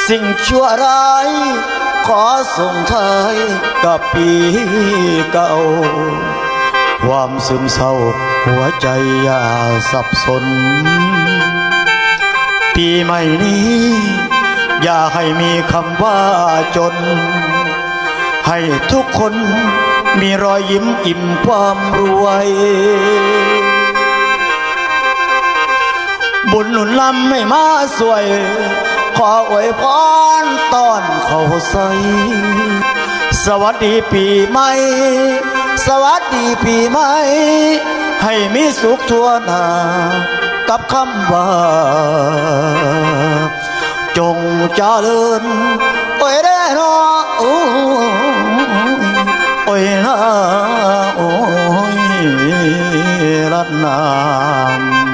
สิ่งชั่วร้ายขอส่งท้ายกับปีเก่าความซึมเศร้าหัวใจอย่าสับสนปีใหม่นี้อย่าให้มีคำว่าจนให้ทุกคนมีรอยยิ้มอิ่มความรวยบุญหนุนล้ำให้มาสวยขออวยพรตอนเขาใส่สวัสดีปีใหม่สวัสดีปีใหม่ให้มีสุขทั่วหน้ากับคำว่าจงเจริญโอ้ยเด้อน้อโอ้ยนะโอ้ยรัตนาม